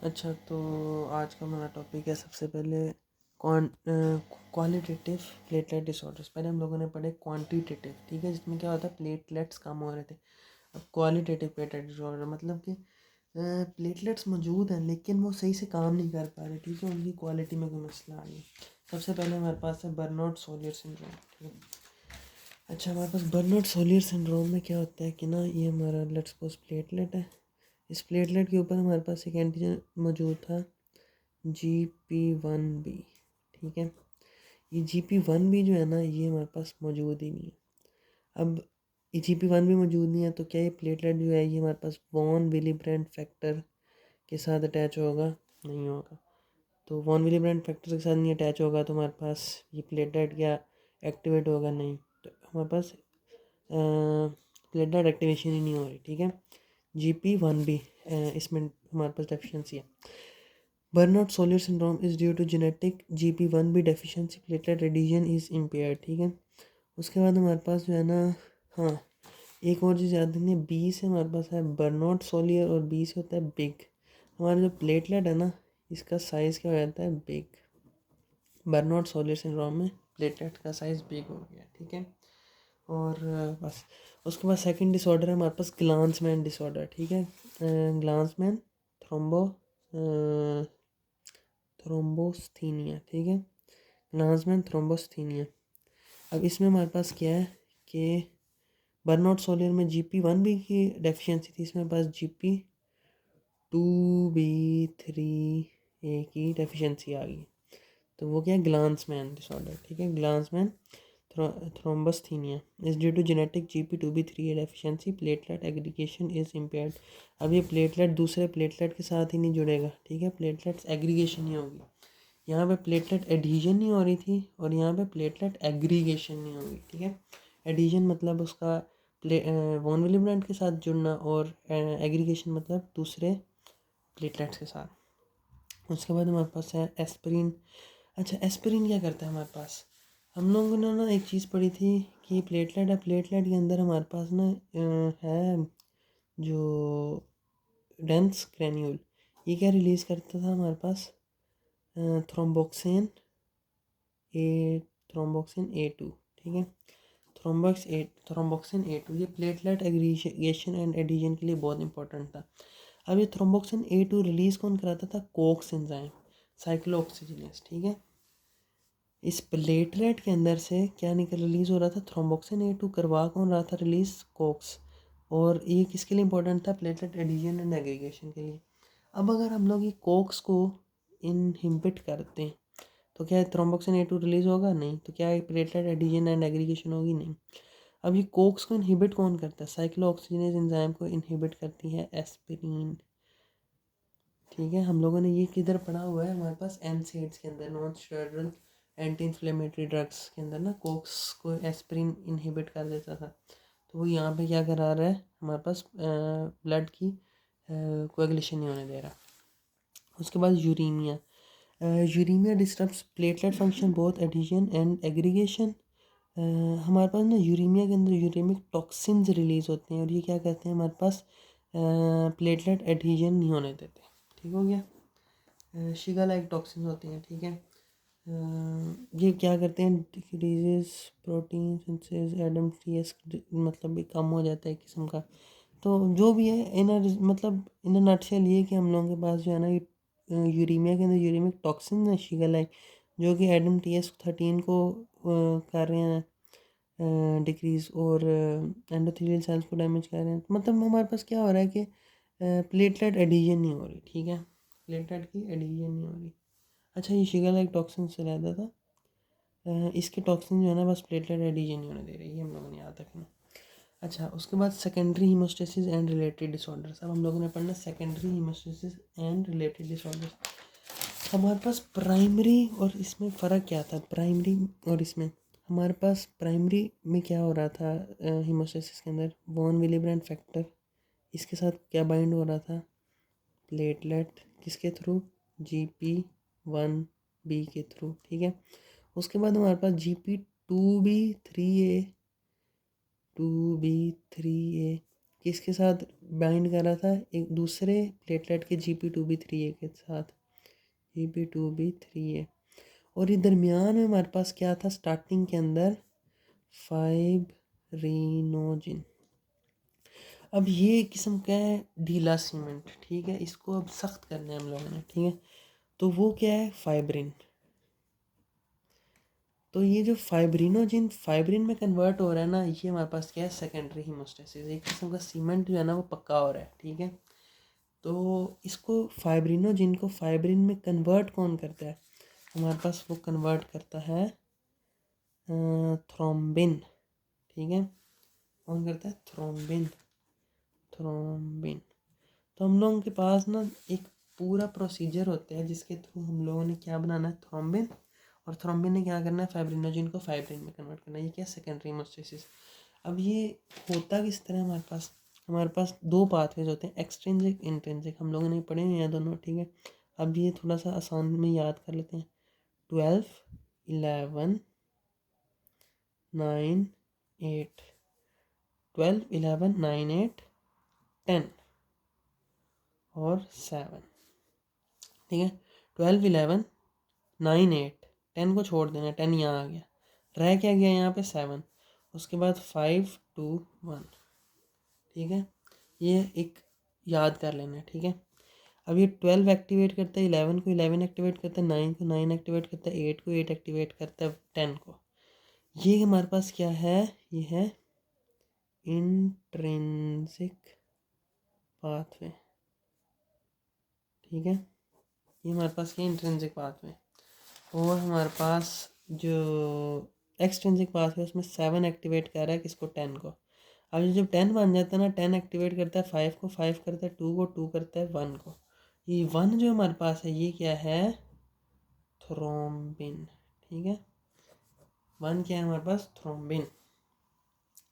अच्छा, तो आज का हमारा टॉपिक है सबसे पहले क्वालिटेटिव प्लेटलेट डिसऑर्डर्स। पहले हम लोगों ने पढ़े क्वांटिटेटिव, ठीक है, जिसमें क्या होता है प्लेटलेट्स कम हो रहे थे। अब क्वालिटेटिव प्लेटलेट डिसऑर्डर मतलब कि प्लेटलेट्स मौजूद हैं लेकिन वो सही से काम नहीं कर पा रहे, ठीक है, उनकी क्वालिटी में कोई मसला आ गया। सबसे पहले हमारे पास है बर्नआउट सोलियर सिंड्रोम, ठीक है। अच्छा, हमारे पास बर्नआउट सोलियर सिंड्रोम में क्या होता है कि ना, ये हमारा लेट्स सपोज प्लेटलेट है। इस प्लेटलेट के ऊपर हमारे पास एक एंटीजन मौजूद था GP1B, ठीक है। ये GP1B जो है ना, ये हमारे पास मौजूद ही नहीं है। अब ये GP1B मौजूद नहीं है तो क्या ये प्लेटलेट जो है ये हमारे पास वॉन विलीब्रेंट फैक्टर के साथ अटैच होगा? नहीं होगा। तो वॉन विलीब्रेंट फैक्टर के साथ नहीं अटैच होगा तो हमारे पास ये प्लेटलेट क्या एक्टिवेट होगा? नहीं। तो हमारे पास प्लेटलेट एक्टिवेशन ही नहीं हो रही, ठीक है। GP1B इसमें हमारे पास डेफिशिएंसी है। Bernard Soulier syndrome is due to genetic GP1B deficiency, platelet adhesion is impaired, ठीक है। उसके बाद हमारे पास जो है ना, हाँ, एक और चीज़ याद रखनी है, बी से हमारे पास है बर्नआउट सोलियर और बी से होता है बिग। हमारा जो प्लेटलेट है ना, इसका साइज़ क्या हो जाता है? बिग। बर्नआउट सोलियर सिंड्रोम में प्लेटलेट का साइज़ बिग हो गया, ठीक है। और बस उसके बाद सेकंड डिसऑर्डर है हमारे पास ग्लांसमैन डिसऑर्डर, ठीक है। ग्लांसमैन थ्रोम्बोस्थीनिया, ठीक है। ग्लांसमैन थ्रोम्बोस्थीनिया। अब इसमें हमारे पास क्या है कि बर्नआउट सोलियर में GP1B की डेफिशिएंसी थी, इसमें पास GP2B3A की डेफिशिएंसी आ गई। तो वो क्या है? ग्लांसमैन डिसऑर्डर, ठीक है। Glanzmann thrombasthenia is due to genetic GP2B3A deficiency, platelet aggregation is impaired. अब ये प्लेटलेट दूसरे प्लेटलेट के साथ ही नहीं जुड़ेगा, ठीक है, प्लेटलेट्स एग्रीगेशन ही होगी। यहाँ पे प्लेटलेट एडहीजन नहीं हो रही थी और यहाँ पे प्लेटलेट एग्रीगेशन नहीं होगी, ठीक है। एडहीजन मतलब उसका वॉन विलिब्रेंट के साथ जुड़ना और एग्रीगेशन मतलब दूसरे प्लेटलेट्स के साथ। उसके बाद हमारे पास है एस्पिरिन। अच्छा, एस्पिरिन क्या करता है हमारे पास? हम लोगों ने ना एक चीज़ पढ़ी थी कि प्लेटलेट है, प्लेटलेट के अंदर हमारे पास ना है जो डेंस ग्रैन्यूल, ये क्या रिलीज़ करता था हमारे पास? थ्रोम्बोक्सिन ए थ्रोम्बोक्सिन A2, ठीक है। थ्रोम्बोक्सिन A2 ये प्लेटलेट एग्रीगेशन एंड एडिशन के लिए बहुत इंपॉर्टेंट था। अब ये थ्रोम्बोक्सिन A2 रिलीज़ कौन कराता था? कोक्स एंजाइम, साइक्लोऑक्सीजिनेस, ठीक है। इस प्लेटलेट के अंदर से क्या निकल रिलीज़ हो रहा था? Thromboxane A2। करवा कौन रहा था रिलीज़? कोक्स। और ये किसके लिए इंपॉर्टेंट था? प्लेटलेट एडिशन एंड एग्रीगेशन के लिए। अब अगर हम लोग ये कोक्स को इनहिबिट करते हैं तो क्या थ्रोम्बोक्सिन A2 रिलीज़ होगा? नहीं। तो क्या प्लेटलेट एडिशन एंड एग्रीगेशन होगी? नहीं। अब ये कोक्स को इनहिबिट कौन करता है? साइक्लोऑक्सीजिनेज एंजाइम को इनहिबिट करती है एस्पिरिन, ठीक है। हम लोगों ने ये किधर पढ़ा हुआ है? हमारे पास NSAIDs के अंदर, non steroidal anti inflammatory drugs के अंदर ना, कोक्स को एस्पिरिन इनहिबिट कर देता था। तो वो यहाँ पे क्या करा रहा है? हमारे पास ब्लड की कोएगुलेशन नहीं होने दे रहा। उसके बाद uraemia. Uraemia disturbs platelet function both adhesion and aggregation. हमारे पास ना यूरीमिया के अंदर यूरेमिक टॉक्सिन्स रिलीज़ होते हैं और ये क्या करते हैं? हमारे पास प्लेटलेट एडहीजन नहीं होने देते, ठीक हो गया। शिगा लाइक टॉक्सिन्स होते हैं, ठीक है। ये क्या करते हैं? डिक्रीजेस प्रोटीन सिंथेसिस, ADAMTS मतलब भी कम हो जाता है किस्म का। तो जो भी है मतलब इन नटशेल ये कि हम लोगों के पास जो है ना, ये यूरीमिया के अंदर यूरेमिक टॉक्सिन है शिगा लाइक, जो कि ADAMTS13 को कर रहे हैं डिक्रीज़ और एंडोथेलियल सेल्स को डैमेज कर रहे हैं। मतलब हमारे पास क्या हो रहा है कि प्लेटलेट एडिशन नहीं हो रही, ठीक है, प्लेटलेट की एडिशन नहीं हो रही। अच्छा, ये शिगा लाइक टॉक्सिन से रहता था, इसके टॉक्सिन जो है ना बस प्लेटलेट एडिशन नहीं होने दे रही, ये हम लोगों ने याद रखना। अच्छा, उसके बाद secondary haemostasis and related disorders. अब हम लोगों ने पढ़ना secondary haemostasis and related disorders. हमारे पास प्राइमरी और इसमें फ़र्क क्या था? प्राइमरी और इसमें हमारे पास प्राइमरी में क्या हो रहा था? हीमोस्टेसिस के अंदर वॉन विलिब्रेंट फैक्टर, इसके साथ क्या बाइंड हो रहा था? प्लेटलेट, किसके थ्रू? GP1B के थ्रू, ठीक है। उसके बाद हमारे पास GP2B3A किसके साथ बाइंड कर रहा था, एक दूसरे प्लेटलेट के Gp2b3a के साथ, Gp2b3a। और ये दरमियान में हमारे पास क्या था स्टार्टिंग के अंदर, फाइब्रिनोजिन। अब ये किस्म का है ढीला सीमेंट, ठीक है, इसको अब सख्त करना है हम लोगों ने, ठीक है। तो वो क्या है, फाइब्रिन। तो ये जो फाइब्रिनोजिन फाइब्रिन में कन्वर्ट हो रहा है ना, ये हमारे पास क्या है, सेकेंडरी हीमोस्टेसिस। एक किस्म का सीमेंट जो है ना वो पक्का हो रहा है, ठीक है। तो इसको फाइब्रिनोजिन को फाइब्रिन में कन्वर्ट कौन करता है, हमारे पास वो कन्वर्ट करता है थ्रोम्बिन, ठीक है। कौन करता है, थ्रोम्बिन। थ्रोम्बिन। तो हम लोगों के पास ना एक पूरा प्रोसीजर होता है जिसके थ्रू हम लोगों ने क्या बनाना है, थ्रोम्बिन। और थ्रोम्बिन ने क्या करना है, फाइब्रिनोजिन को फाइब्रिन में कन्वर्ट करना है। ये क्या, सेकेंडरी हीमोस्टेसिस। अब ये होता किस तरह, हमारे पास दो पाथवेज होते हैं, एक्सट्रिंसिक इंट्रिंसिक। हम लोगों ने पढ़े हैं ये दोनों, ठीक है। अब ये थोड़ा सा आसान में याद कर लेते हैं। 12 11 9 8, 12 11 9 8 10 और 7, ठीक है। 12 11 9 8 10 को छोड़ देना, 10 यहाँ आ गया, रह क्या गया यहाँ पे 7। उसके बाद 5 2 1, ठीक है। ये एक याद कर लेना है, ठीक है। अब ये 12 एक्टिवेट करता है 11 को, 11 एक्टिवेट करता है 9 को, 9 एक्टिवेट करता है 8 को, 8 एक्टिवेट करता है 10 को। ये हमारे पास क्या है, ये है इंट्रिंसिक पाथवे, ठीक है। ये हमारे पास क्या, इंट्रिंसिक पाथवे। और हमारे पास जो एक्सट्रिंसिक पाथवे उसमें 7 एक्टिवेट कर रहा है किसको, 10 को। अब ये जब 10 बन जाता है ना, 10 एक्टिवेट करता है 5 को, 5 करता है 2 को, 2 करता है 1 को। ये 1 जो हमारे पास है ये क्या है, थ्रोम्बिन, ठीक है। 1 क्या है हमारे पास, थ्रोम्बिन।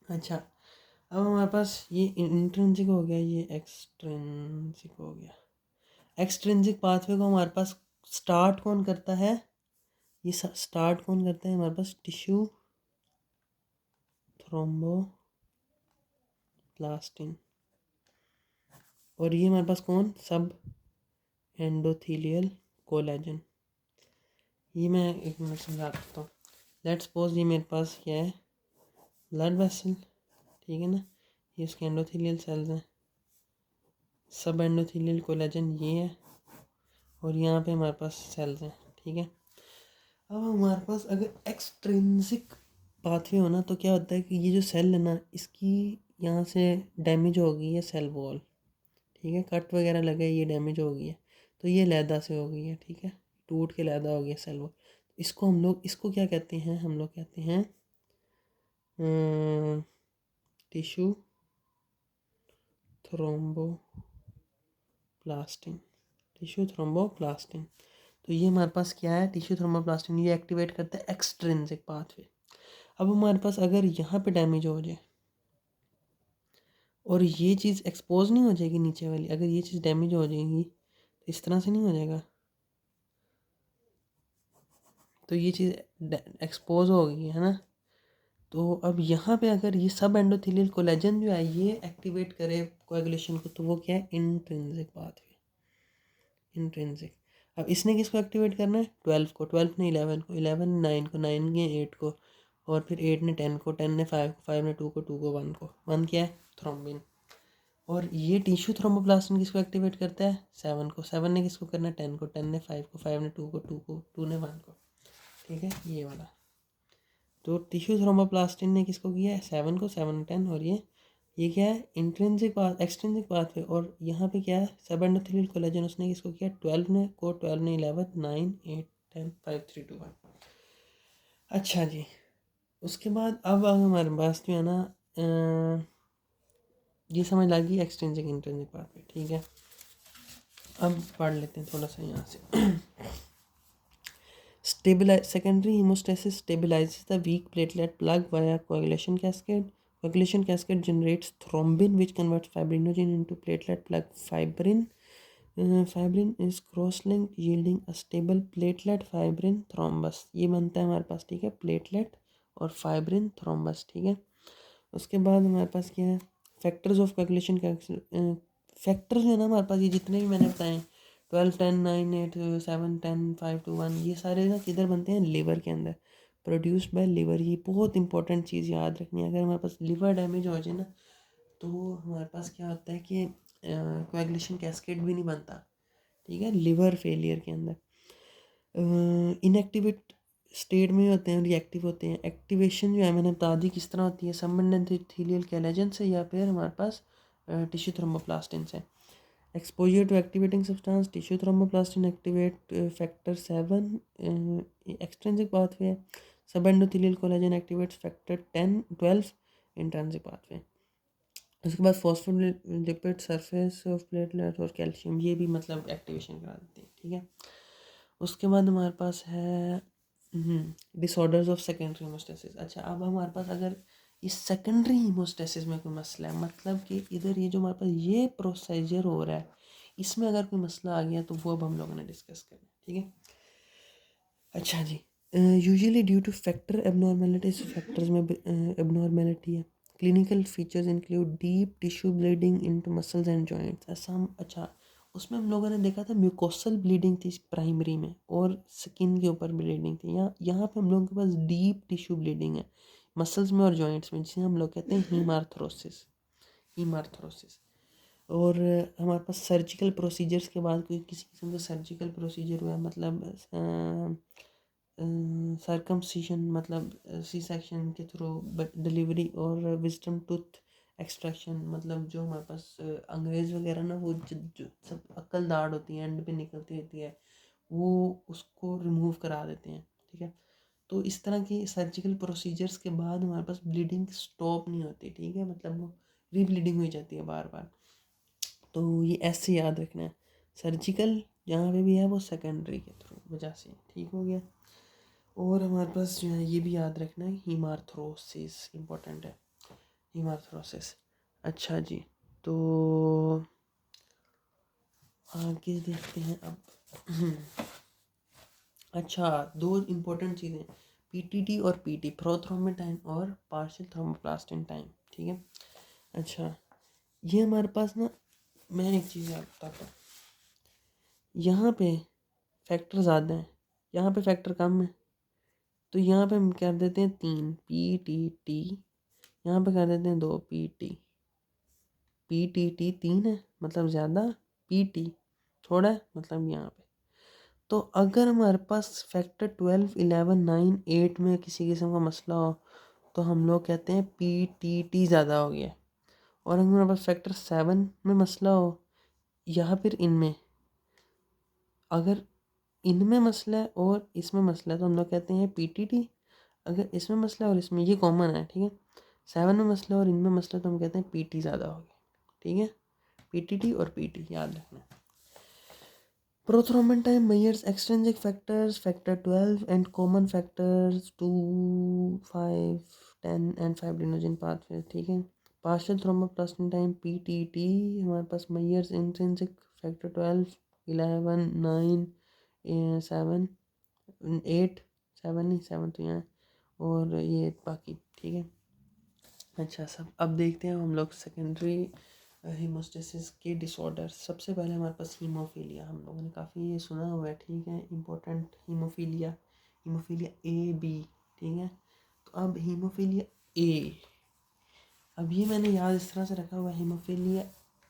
अच्छा, अब हमारे पास ये इंट्रिंसिक हो गया, ये एक्सट्रिंसिक हो गया। एक्सट्रिंसिक पाथवे को हमारे पास स्टार्ट कौन करता है, ये स्टार्ट कौन करता है हमारे पास, टिश्यू थ्रोम्बोप्लास्टिन। और ये हमारे पास कौन, सब एंडोथीलियल कोलेजन। ये मैं एक मिनट समझा देता हूँ। लेट्स सपोज ये मेरे पास क्या है, ब्लड वेसल, ठीक है ना। ये इसके एंडोथीलियल सेल्स हैं, सब एंडोथीलियल कोलेजन ये है, और यहाँ पे हमारे पास सेल्स हैं, ठीक है। अब हमारे पास अगर एक्सट्रिंसिक पाथवे हो ना, तो क्या होता है कि ये जो सेल है ना, इसकी यहाँ से डैमेज हो गई है सेल वॉल, ठीक है, कट वगैरह लगे, ये डैमेज हो गई है, तो ये लैदा से हो गई है, ठीक है, टूट के लैदा हो गया सेल वॉल। इसको हम लोग, इसको क्या कहते हैं, हम लोग कहते हैं टिश्यू थ्रोम्बोप्लास्टिन, टिश्यू थ्रोम्बोप्लास्टिन। तो ये हमारे पास क्या है, टिश्यू थ्रोम्बोप्लास्टिन, ये एक्टिवेट करता है एक्सट्रिंसिक पाथवे। अब हमारे पास अगर यहाँ पे डैमेज हो जाए और ये चीज़ एक्सपोज नहीं हो जाएगी नीचे वाली, अगर ये चीज़ डैमेज हो जाएगी तो इस तरह से नहीं हो जाएगा, तो ये चीज़ एक्सपोज हो गई है ना। तो अब यहाँ पे अगर ये सब एंडोथेलियल कोलेजन जो है ये एक्टिवेट करे कोएगुलेशन को, तो वो क्या है, इंट्रिंसिक पाथवे, इंट्रिंसिक। अब इसने किसको एक्टिवेट करना है, 12 को, 12 ने 11 को, 11 ने 9 को, 9 ने 8 को, और फिर 8 ने 10 को, 10 ने 5 को, 5 ने 2 को, 2 को 1 को। 1 क्या है, थ्रोम्बिन। और ये टिश्यू थ्रोम्बोप्लास्टिन किसको एक्टिवेट करता है, 7 को, 7 ने किसको करना है, 10 को, 10 ने 5 को, 5 ने 2 को, 2 को, 2 ने 1 को, ठीक है, ये वाला। तो टिश्यू थ्रोम्बोप्लास्टिन ने किसको किया है, 7 को, 7 ने 10, और ये क्या है, इंट्रिंसिक पाथ, एक्सट्रिंसिक पाथवे। और यहाँ पे क्या है, सब एंडोथेलियल कोलेजन, उसने किसको किया, 12 ने को, 12 ने 11, 9 8 10 5 3 2 1। अच्छा जी, उसके बाद अब हमारे पास जो है ना ये समझ लगी एक्सट्रिंसिक इंट्रिंसिक पाथवे, ठीक है। अब पढ़ लेते हैं थोड़ा सा यहाँ से। Secondary hemostasis stabilizes the weak platelet plug via coagulation cascade. Coagulation cascade generates thrombin, which converts fibrinogen into platelet plug fibrin. Fibrin is cross-linked, yielding a stable platelet fibrin thrombus. ये बनता है हमारे पास, ठीक है, प्लेटलेट और fibrin thrombus, ठीक है। उसके बाद हमारे पास क्या है, फैक्टर्स ऑफ कैलकुलेशन, फैक्टर्स जो है ना हमारे पास, ये जितने भी मैंने बताए 12, 10, 9, 8, 7, 10, 5, 2, 1, ये सारे ना किधर बनते हैं, लिवर के अंदर, प्रोड्यूस्ड बाय लिवर। ये बहुत इंपॉर्टेंट चीज़ याद रखनी है। अगर हमारे पास लिवर डैमेज हो जाए ना, तो हमारे पास क्या होता है कि कोएगुलेशन कैस्केड भी नहीं बनता, ठीक है, लिवर फेलियर के अंदर। इनएक्टिवेट स्टेट में होते हैं, रिएक्टिव होते हैं। एक्टिवेशन जो है मैंने बता दी किस तरह होती है, संबंधित एपिथेलियल कोलेजन से या फिर हमारे पास टिश्यू थ्रोम्बोप्लास्टिन से। Exposure to activating substance, tissue thromboplastin activate factor 7 extrinsic pathway, subendothelial collagen activates factor 12 intrinsic pathway. उसके बाद फॉस्फोलिपिड सरफेस ऑफ प्लेटलेट और कैल्शियम, ये भी मतलब एक्टिवेशन करा देते हैं, ठीक है। उसके बाद हमारे पास है डिसऑर्डर्स ऑफ सेकेंडरी हीमोस्टेसिस। अच्छा, अब हमारे पास अगर इस सेकेंडरी हीमोस्टेसिस में कोई मसला है, मतलब कि इधर ये जो हमारे पास ये प्रोसीजर हो रहा है, इसमें अगर कोई मसला आ गया तो वो अब हम लोगों ने डिस्कस करना है, ठीक है। अच्छा जी, usually due to factor abnormalities, factors में एबनॉर्मेलिटी है। Clinical features include deep tissue bleeding into muscles and joints. ऐसा हम, अच्छा, उसमें हम लोगों ने देखा था म्यूकोसल ब्लीडिंग थी प्राइमरी में, और स्किन के ऊपर ब्लीडिंग थी। यहाँ पे हम लोगों के पास डीप टिश्यू ब्लीडिंग है मसल्स में और जॉइंट्स में, जिसे हम लोग कहते हैं हीमार्थ्रोसिस, हीमार्थ्रोसिस। और हमारे पास सर्जिकल प्रोसीजर्स के बाद कोई किसी किस्म का सर्जिकल प्रोसीजर हुआ, मतलब सरकमसिशन, मतलब सी सेक्शन के थ्रू डिलीवरी, और विजडम टूथ एक्सट्रैक्शन, मतलब जो हमारे पास अंग्रेज़ वगैरह ना, वो जो सब अक्ल दाढ़ होती है एंड पे निकलती रहती है, वो उसको रिमूव करा देते हैं, ठीक है। तो इस तरह की सर्जिकल प्रोसीजर्स के बाद हमारे पास ब्लीडिंग स्टॉप नहीं होती, ठीक है, मतलब वो रीब्लीडिंग हो जाती है बार बार। तो ये ऐसे याद रखना है, सर्जिकल जहाँ पे भी है वो सेकेंडरी के थ्रू वजह से ठीक हो गया। और हमारे पास जो है ये भी याद रखना है, हीमार्थ्रोसिस इम्पोर्टेंट है, हीमार्थ्रोसिस। अच्छा जी, तो आगे देखते हैं अब। अच्छा, दो इम्पोर्टेंट चीज़ें, पीटीटी और पीटी, प्रोथ्रोम्बिन टाइम और पार्शियल थ्रोम्बोप्लास्टिन टाइम, ठीक है। अच्छा, ये हमारे पास ना, मैं एक चीज़ याद बताता हूँ, यहाँ पे फैक्टर ज़्यादा है, यहाँ पे फैक्टर कम है, तो यहाँ पे हम कर देते हैं 3 PTT, यहाँ पे कर देते हैं 2 PT। PTT 3 है मतलब ज़्यादा, PT थोड़ा है मतलब यहाँ पे। तो अगर हमारे पास फैक्टर 12, 11, 9, 8 में किसी किस्म का मसला हो, तो हम लोग कहते हैं PTT ज़्यादा हो गया। और अगर हमारे पास फैक्टर 7 में मसला हो, या फिर इनमें, अगर इनमें मसला है और इसमें मसला है, तो हम लोग कहते हैं PTT। अगर इसमें मसला है और इसमें, ये कॉमन है, ठीक है, 7 में मसला और इनमें मसला, तो हम कहते हैं PT ज़्यादा हो गया, ठीक है। PTT और PT याद रखना। Prothrombin time measures extrinsic factors, factor 12 and common factors 2, 5, 10 and fibrinogen pathway, ठीक है। पार्शियल थ्रोम्बोप्लास्टिन टाइम PTT हमारे पास मेजर्स इंट्रिंसिक फैक्टर 12, 11, 9, 7, 8, 7 नहीं, 7 तो यहाँ है, और ये बाकी, ठीक है। अच्छा, सब अब देखते हैं हम लोग सेकेंडरी हीमोस्टेसिस के डिसऑर्डर। सबसे पहले हमारे पास हीमोफीलिया, हम लोगों ने काफ़ी ये सुना हुआ है, ठीक है, important. Haemophilia, haemophilia A B, ठीक है। तो अब हीमोफीलिया A, अब ये मैंने याद इस तरह से रखा हुआ है, हीमोफीलिया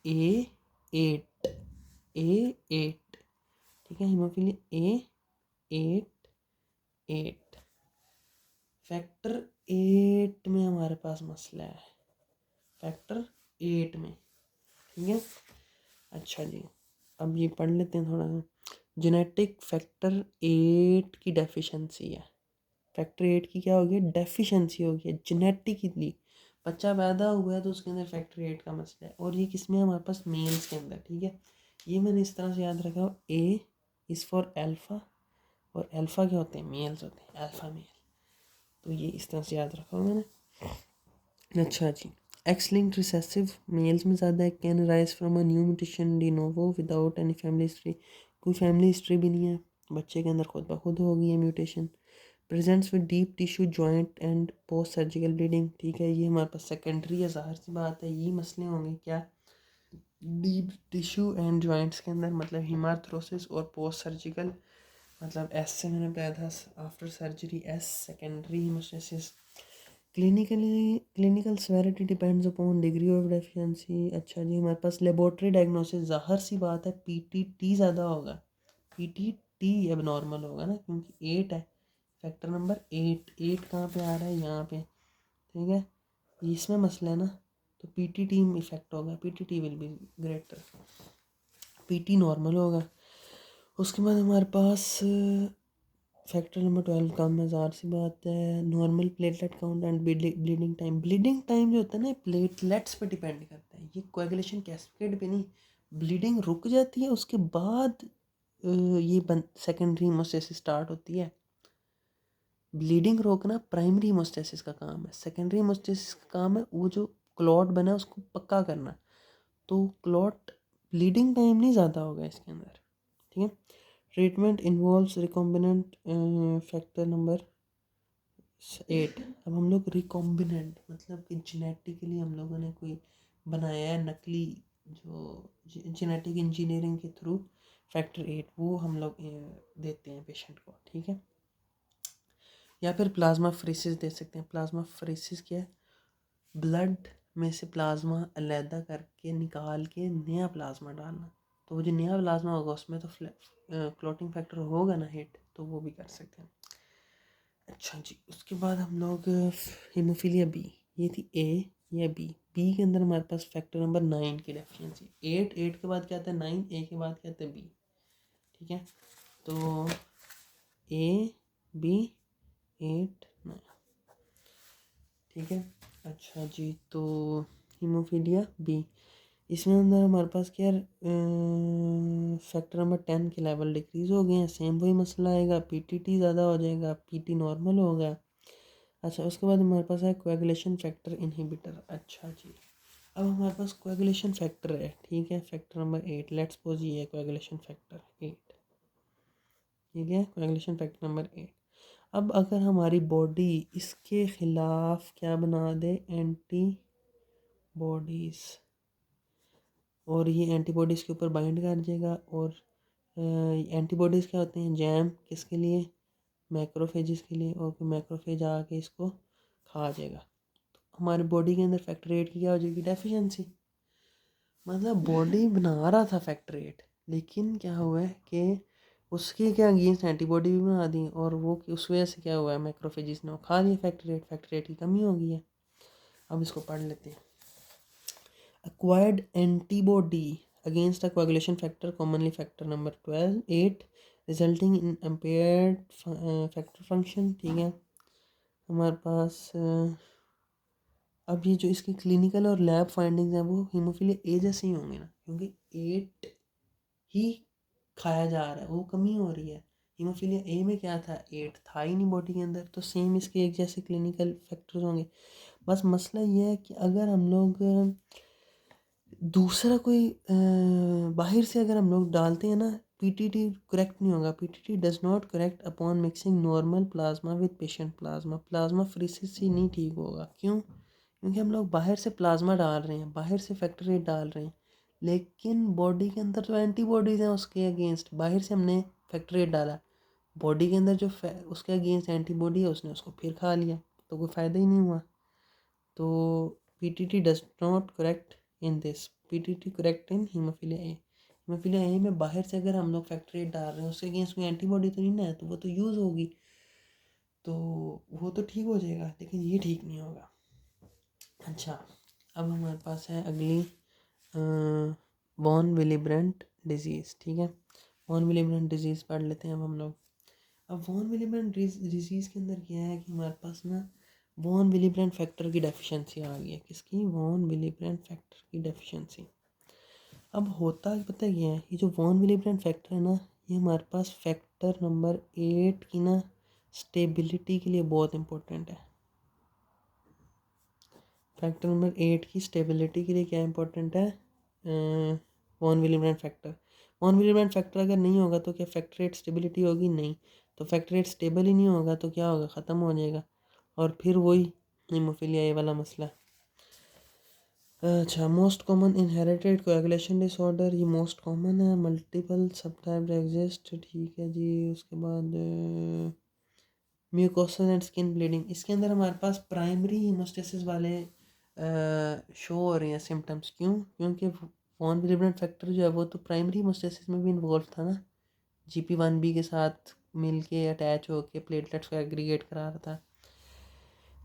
A8, A8, ठीक है, हीमोफीलिया A8। फैक्टर 8 में हमारे पास मसला है, फैक्टर 8 में, ठीक है। अच्छा जी, अब ये पढ़ लेते हैं थोड़ा सा। जेनेटिक फैक्टर 8 की डेफिशिएंसी है, फैक्टर 8 की क्या होगी, डेफिशिएंसी होगी है जेनेटिकली। बच्चा पैदा हुआ है तो उसके अंदर फैक्टर 8 का मसला है, और ये किसमें है, हमारे पास मेल्स के अंदर, ठीक है। ये मैंने इस तरह से याद रखा, A इज़ फॉर अल्फ़ा, और अल्फ़ा क्या होते हैं, मेल्स होते हैं, अल्फ़ा मेल। तो ये इस तरह से याद रखा हुआ मैंने। अच्छा जी, एक्स लिंक्ड रिसेसिव मेल्स में ज़्यादा है, can rise from a new mutation de novo without any family history, कोई फैमिली हिस्ट्री भी नहीं है, बच्चे के अंदर खुद ब खुद हो गई है mutation. Presents with deep tissue joint and post surgical bleeding, ठीक है, ये हमारे पास सेकेंडरी है, ज़ाहिर सी बात है ये मसले होंगे क्या, डीप टिश्यू एंड जॉइंट्स के अंदर, मतलब हीमार्थ्रोसिस और पोस्ट सर्जिकल, मतलब एस से मैंने बताया था after surgery, S secondary haemostasis. Clinical severity depends upon degree of deficiency. अच्छा जी, हमारे पास लेबोरेटरी डायग्नोसिस, ज़ाहिर सी बात है पीटीटी ज़्यादा होगा, पीटीटी अब नॉर्मल होगा ना, क्योंकि 8 है, फैक्टर नंबर 8 कहाँ पे आ रहा है, यहाँ पे, ठीक है, इसमें मसला है ना, तो पीटीटी इफेक्ट होगा, PTT will be greater, PT normal होगा। उसके बाद हमारे पास फैक्टर नंबर 12 कम है, ज़ाहिर सी बात है, normal platelet count and bleeding time. Bleeding time जो होता है ना प्लेटलेट्स पे डिपेंड करता है, ये कोएगुलेशन कैस्केड पे नहीं, ब्लीडिंग रुक जाती है उसके बाद ये सेकेंडरी हीमोस्टेसिस स्टार्ट होती है। ब्लीडिंग रोकना प्राइमरी हीमोस्टेसिस का काम है, सेकेंडरी हीमोस्टेसिस का काम है वो जो क्लॉट बना है उसको पक्का करना, तो क्लॉट ब्लीडिंग टाइम नहीं ज़्यादा होगा इसके अंदर, ठीक है। Treatment involves recombinant factor number 8। अब हम लोग रिकॉम्बिनेंट मतलब कि जेनेटिकली हम लोगों ने कोई बनाया है नकली, जो जेनेटिक इंजीनियरिंग के थ्रू फैक्टर 8 वो हम लोग देते हैं पेशेंट को, ठीक है। या फिर प्लाज्मा फ्रेसिस दे सकते हैं। प्लाज्मा फ्रेसिस क्या है, ब्लड में से प्लाज्मा अलहदा करके निकाल के नया प्लाज्मा डालना, तो वो जो नया प्लाज्मा होगा उसमें तो क्लॉटिंग फैक्टर होगा ना हिट, तो वो भी कर सकते हैं। अच्छा जी, उसके बाद हम लोग हीमोफीलिया बी, ये थी ए या बी, बी के अंदर हमारे पास फैक्टर नंबर 9 की डेफिशिएंसी, 8 के बाद क्या आता है 9, ए के बाद क्या आता है बी, ठीक है, तो ए बी 8 9, ठीक है। अच्छा जी, तो हीमोफीलिया बी, इसमें अंदर हमारे पास क्या है, फैक्टर नंबर 10 के लेवल डिक्रीज़ हो गए हैं, सेम वही मसला आएगा, पीटीटी ज़्यादा हो जाएगा, पीटी नॉर्मल होगा। अच्छा, उसके बाद हमारे पास है कोएगुलेशन फैक्टर इनहिबिटर। अच्छा जी, अब हमारे पास कोएगुलेशन फैक्टर है, ठीक है, फैक्टर नंबर 8, लेट्स सपोज ये है कोएगुलेशन फैक्टर 8, ठीक है, कोएगुलेशन फैक्टर नंबर 8। अब अगर हमारी बॉडी इसके ख़िलाफ़ क्या बना दे, एंटी बॉडीज़, और ये एंटीबॉडीज़ के ऊपर बाइंड कर जाएगा, और एंटीबॉडीज़ क्या होते हैं, जैम किसके लिए, मैक्रोफेजिस के लिए, और फिर मैक्रोफेज आके इसको खा जाएगा, तो हमारी बॉडी के अंदर फैक्टर 8 की क्या हो जाएगी, डेफिशिएंसी। मतलब बॉडी बना रहा था फैक्टर 8, लेकिन क्या हुआ है कि उसके क्या अगेंस्ट एंटीबॉडी भी बना दी, और वो उस वजह से क्या हुआ है, मैक्रोफेजिस ने खा लिया फैक्टर 8 की कमी हो गई है। अब इसको पढ़ लेते हैं। Acquired antibody against a coagulation factor, commonly factor number 12 8, resulting in impaired factor function, ठीक है। हमारे पास अब ये जो इसकी क्लिनिकल और लैब फाइंडिंग्स हैं वो हीमोफीलिया ए जैसे ही होंगे ना, क्योंकि 8 ही खाया जा रहा है, वो कमी हो रही है। हीमोफीलिया ए में क्या था, 8 था ही नहीं बॉडी के अंदर, तो सेम इसके एक जैसे क्लिनिकल फैक्टर्स होंगे। बस मसला ये है कि अगर हम लोग दूसरा कोई बाहर से अगर हम लोग डालते हैं ना, पीटीटी करेक्ट नहीं होगा, PTT does not correct upon mixing normal plasma with patient plasma, plasmapheresis से नहीं ठीक होगा। क्यों, क्योंकि हम लोग बाहर से प्लाज्मा डाल रहे हैं, बाहर से फैक्टर 8 डाल रहे हैं, लेकिन बॉडी के अंदर तो एंटीबॉडीज़ हैं उसके अगेंस्ट, बाहर से हमने फैक्टर 8 डाला, बॉडी के अंदर जो उसके अगेंस्ट एंटीबॉडी है उसने उसको फिर खा लिया, तो कोई फ़ायदा ही नहीं हुआ। तो PTT does not correct in this, PTT correct in haemophilia A. Haemophilia A में बाहर से अगर हम लोग फैक्टर 8 डाल रहे हैं, उसके अगेंस्ट कोई एंटीबॉडी तो नहीं ना है, तो वो तो यूज़ होगी, तो वो तो ठीक हो जाएगा, लेकिन ये ठीक नहीं होगा। अच्छा, अब हमारे पास है अगली वॉन विलिब्रेंट डिजीज़, ठीक है, वॉन विलिब्रेंट डिजीज़ पढ़ लेते हैं अब हम लोग। अब वॉन विलिब्रेंट डिजीज़ के अंदर क्या है कि हमारे पास ना वॉन विलिब्रेंट फैक्टर की डेफिशिएंसी आ गई है, किसकी, वॉन विलिब्रेंट फैक्टर की डेफिशिएंसी। अब होता पता है क्या है, ये जो वॉन विलिब्रेंट फैक्टर है ना, ये हमारे पास फैक्टर नंबर 8 की ना स्टेबिलिटी के लिए बहुत इंपॉर्टेंट है। फैक्टर नंबर 8 की स्टेबिलिटी के लिए क्या इंपॉर्टेंट है, von Willebrand factor. Von Willebrand factor अगर नहीं होगा तो क्या फैक्टर 8 स्टेबिलिटी होगी, नहीं, तो फैक्टर 8 स्टेबल ही नहीं होगा तो क्या होगा, ख़त्म हो जाएगा, और फिर वही हीमोफीलिया ए वाला मसला। अच्छा, most common inherited coagulation disorder, ये मोस्ट कॉमन है, मल्टीपल सब टाइप एग्जिस्ट, ठीक है जी। उसके बाद म्यूकोसल एंड स्किन ब्लीडिंग, इसके अंदर हमारे पास प्राइमरी हीमोस्टेसिस वाले शो हो रहे हैं सिम्टम्स। क्यों? क्योंकि वॉन विलिब्रेंट फैक्टर जो है वो तो प्राइमरी हीमोस्टेसिस में भी इन्वॉल्व था ना, GP1B के साथ मिल के अटैच होके प्लेटलेट्स को एग्रीगेट करा रहा था,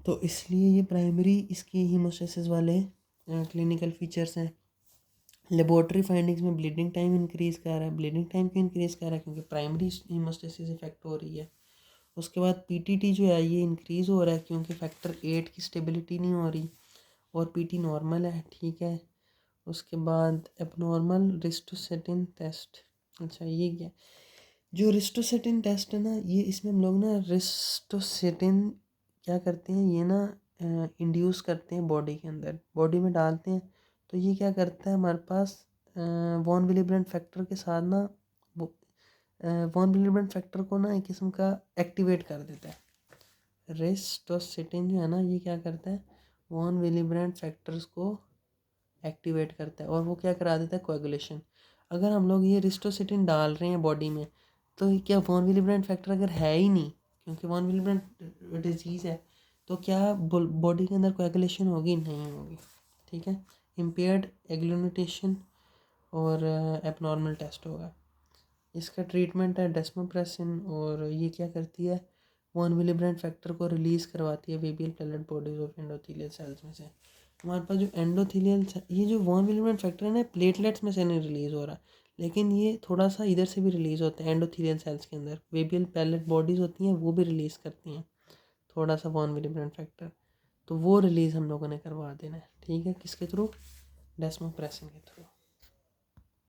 तो इसलिए ये प्राइमरी इसकी हीमोस्टेसिस वाले क्लिनिकल फीचर्स हैं। लेबोरेटरी फाइंडिंग्स में ब्लीडिंग टाइम इंक्रीज़ कर रहा है। ब्लीडिंग टाइम क्यों इंक्रीज़ कर रहा है? क्योंकि प्राइमरी हीमोस्टेसिस इफेक्ट हो रही है। उसके बाद PTT जो है ये इंक्रीज़ हो रहा है क्योंकि फैक्टर 8 की स्टेबिलिटी नहीं हो रही, और PT नॉर्मल है, ठीक है। उसके बाद एबनॉर्मल रिस्टोसेटिन टेस्ट, अच्छा ये क्या, जो रिस्टोसेटिन टेस्ट है ना, ये इसमें हम लोग ना रिस्टोसेटिन क्या करते हैं, ये ना इंड्यूस करते हैं बॉडी के अंदर, बॉडी में डालते हैं, तो ये क्या करता है हमारे पास वॉन विलिब्रेंट फैक्टर के साथ ना वो वॉन विलिब्रेंट फैक्टर को ना एक किस्म का एक्टिवेट कर देता है। रिस्टोसेटिन जो है ना ये क्या करता है, वॉन विलिब्रेंट फैक्टर्स को एक्टिवेट करता है, और वो क्या करा देता है, कोएगुलेशन। अगर हम लोग ये रिस्टोसिटिन डाल रहे हैं बॉडी में, तो क्या वॉन विलिब्रेंट फैक्टर अगर है ही नहीं, क्योंकि वॉन विलिब्रेंट डिजीज़ है, तो क्या बॉडी के अंदर कोएगुलेशन होगी? नहीं होगी, ठीक है। इम्पेयर्ड एग्लूटिनेशन और एबनॉर्मल टेस्ट होगा। इसका ट्रीटमेंट है डेस्मोप्रेसिन, और ये क्या करती है, वॉन विलिब्रेंट फैक्टर को रिलीज़ करवाती है Weibel platelet bodies of endothelial cells में से। हमारे पास जो एंडोथेलियल, ये जो वॉन विलिब्रेंट फैक्टर है ना, प्लेटलेट्स में से नहीं रिलीज़ हो रहा, लेकिन ये थोड़ा सा इधर से भी रिलीज़ होता है। एंडोथेलियल सेल्स के अंदर वेबियल प्लेटलेट बॉडीज़ होती हैं, वो भी रिलीज़ करती हैं थोड़ा सा वॉन विलिब्रेंट फैक्टर, तो वो रिलीज़ हम लोगों ने करवा देना है, ठीक है। किसके थ्रू? डेस्मोप्रेसिन के थ्रू।